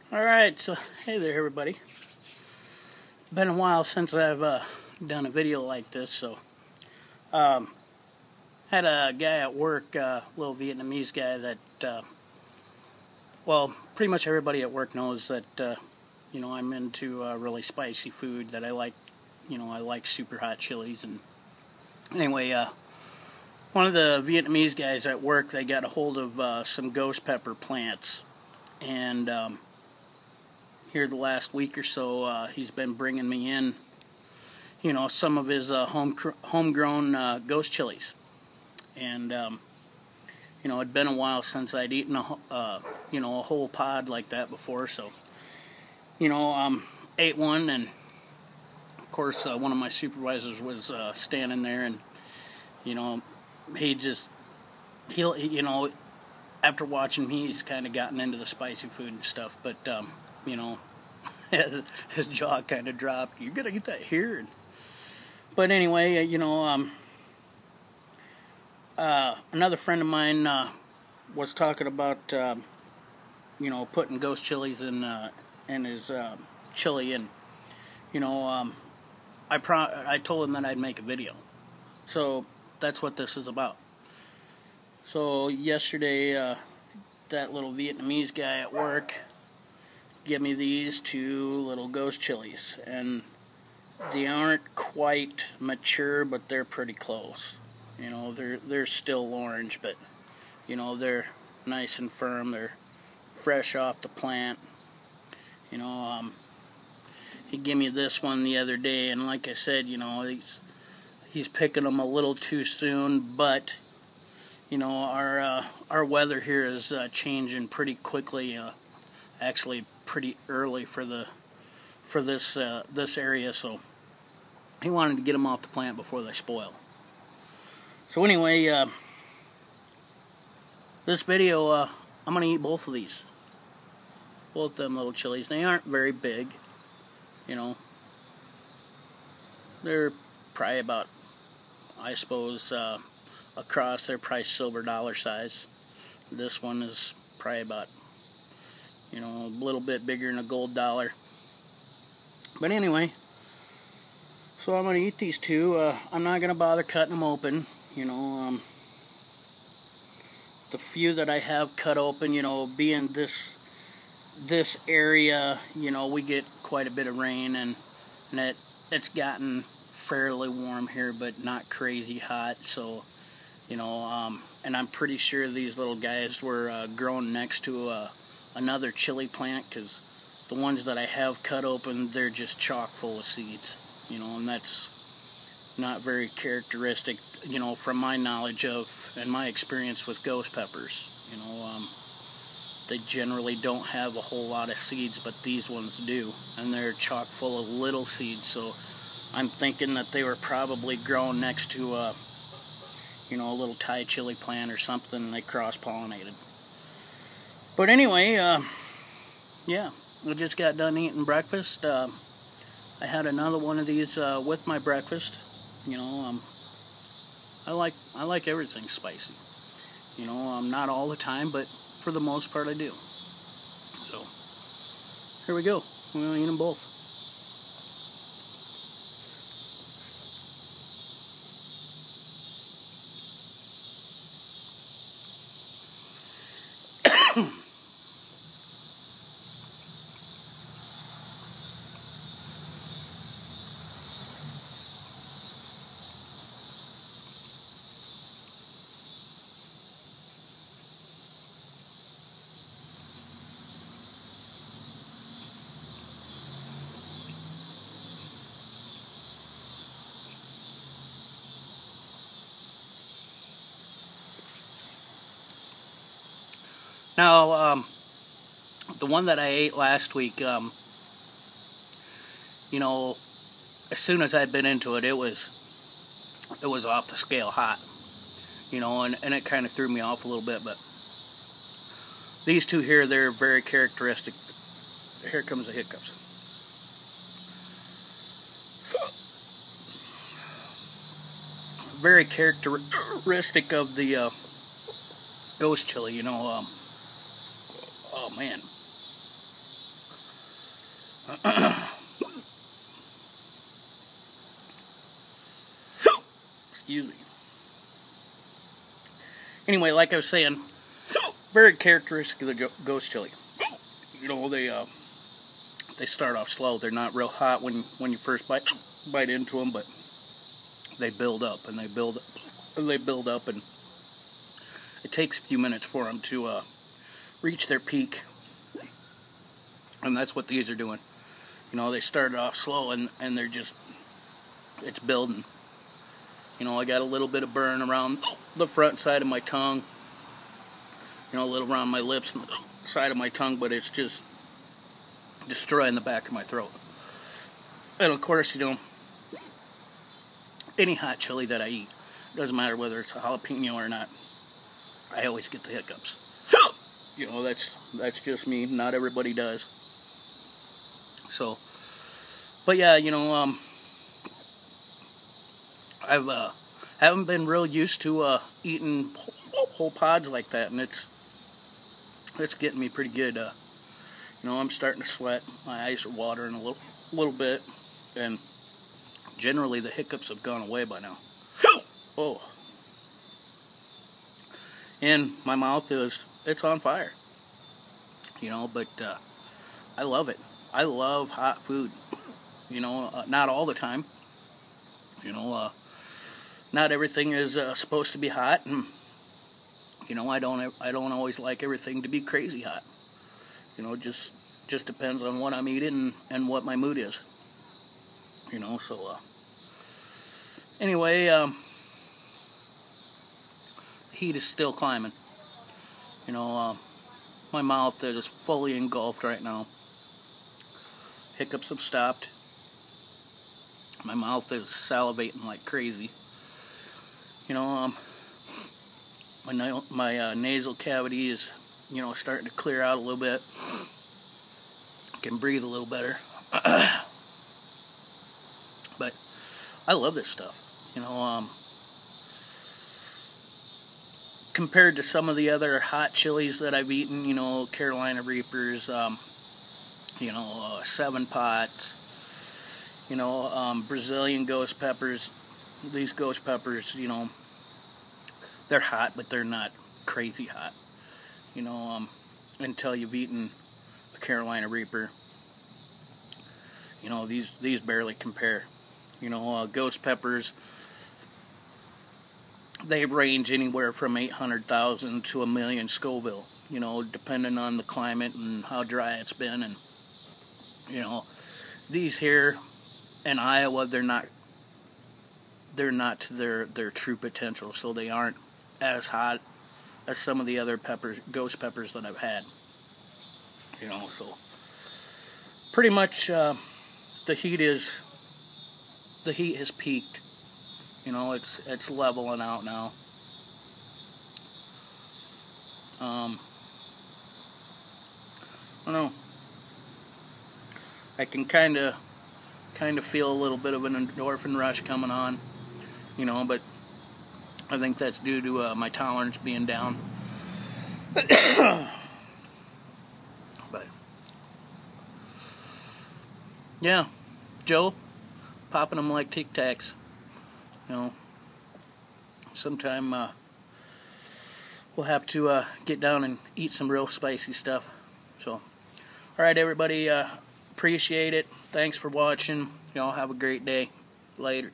Alright, so hey there everybody. Been a while since I've done a video like this, so had a guy at work, little Vietnamese guy that, well, pretty much everybody at work knows that, I'm into really spicy food, that I like, I like super hot chilies. And anyway, one of the Vietnamese guys at work, they got a hold of some ghost pepper plants, and here the last week or so, he's been bringing me in, some of his homegrown ghost chilies. And, it'd been a while since I'd eaten a whole pod like that before. So, ate one, and of course, one of my supervisors was standing there, and, after watching me, he's kind of gotten into the spicy food and stuff, but, his jaw kind of dropped. "You're gonna get that here?" But anyway, another friend of mine was talking about, putting ghost chilies in his chili, and I told him that I'd make a video, so that's what this is about. So yesterday, that little Vietnamese guy at work gave me these two little ghost chilies, and they aren't quite mature, but they're pretty close. They're still orange, but they're nice and firm. They're fresh off the plant. He gave me this one the other day, and like I said, he's picking them a little too soon, but our weather here is changing pretty quickly. Actually, pretty early for this area, so he wanted to get them off the plant before they spoil. So anyway, this video, I'm gonna eat both of these, both them little chilies. They aren't very big, they're probably about, I suppose, across, they're probably silver dollar size. This one is probably about, a little bit bigger than a gold dollar. But anyway, so I'm going to eat these two. I'm not going to bother cutting them open. The few that I have cut open, being this area, we get quite a bit of rain, and it's gotten fairly warm here, but not crazy hot. So, and I'm pretty sure these little guys were grown next to another chili plant, because the ones that I have cut open, they're just chock full of seeds, and that's not very characteristic, from my knowledge of and my experience with ghost peppers. They generally don't have a whole lot of seeds, but these ones do, and they're chock full of little seeds. So I'm thinking that they were probably grown next to a little Thai chili plant or something, and they cross-pollinated. But anyway, yeah, we just got done eating breakfast. I had another one of these with my breakfast. I like everything spicy. Not all the time, but for the most part I do. So here we go. We're gonna eat them both. Now, the one that I ate last week, as soon as I'd been into it, it was off the scale hot, and it kind of threw me off a little bit. But these two here, they're very characteristic. Here comes the hiccups. Very characteristic of the ghost chili, oh man. Excuse me. Anyway, like I was saying, very characteristic of the ghost chili. You know, they start off slow. They're not real hot when you first bite into them, but they build up and they build up, and it takes a few minutes for them to reach their peak. And that's what these are doing. You know, they started off slow and they're just, it's building. You know, I got a little bit of burn around the front side of my tongue. You know, a little around my lips and the side of my tongue, but it's just destroying the back of my throat. And of course, you know, any hot chili that I eat, doesn't matter whether it's a jalapeno or not, I always get the hiccups. You know, that's just me. Not everybody does. So, but yeah, you know, haven't been real used to eating whole pods like that, and it's getting me pretty good. You know, I'm starting to sweat. My eyes are watering a little bit, and generally the hiccups have gone away by now. Oh, and my mouth it's on fire. You know, but I love it. I love hot food. You know, not all the time. You know, not everything is supposed to be hot, and you know, I don't always like everything to be crazy hot. You know, just depends on what I'm eating and what my mood is. You know, so anyway, the heat is still climbing. You know, my mouth is fully engulfed right now. Hiccups have stopped. My mouth is salivating like crazy. You know, my nasal cavity is, you know, starting to clear out a little bit. I can breathe a little better. But I love this stuff. You know, compared to some of the other hot chilies that I've eaten, you know, Carolina Reapers, you know, 7-Pots, you know, Brazilian ghost peppers. These ghost peppers, you know, they're hot, but they're not crazy hot. You know, until you've eaten a Carolina Reaper, you know, these barely compare. You know, ghost peppers, they range anywhere from 800,000 to 1 million Scoville. You know, depending on the climate and how dry it's been. And you know, these here in Iowa, they're not to their true potential, so they aren't as hot as some of the other ghost peppers that I've had. You know, so pretty much the heat has peaked. You know, it's leveling out now. I don't know. I can kind of feel a little bit of an endorphin rush coming on, you know, but I think that's due to my tolerance being down. But yeah, Joe, popping them like Tic Tacs. You know, sometime we'll have to get down and eat some real spicy stuff. So, all right, everybody, appreciate it. Thanks for watching. Y'all have a great day. Later.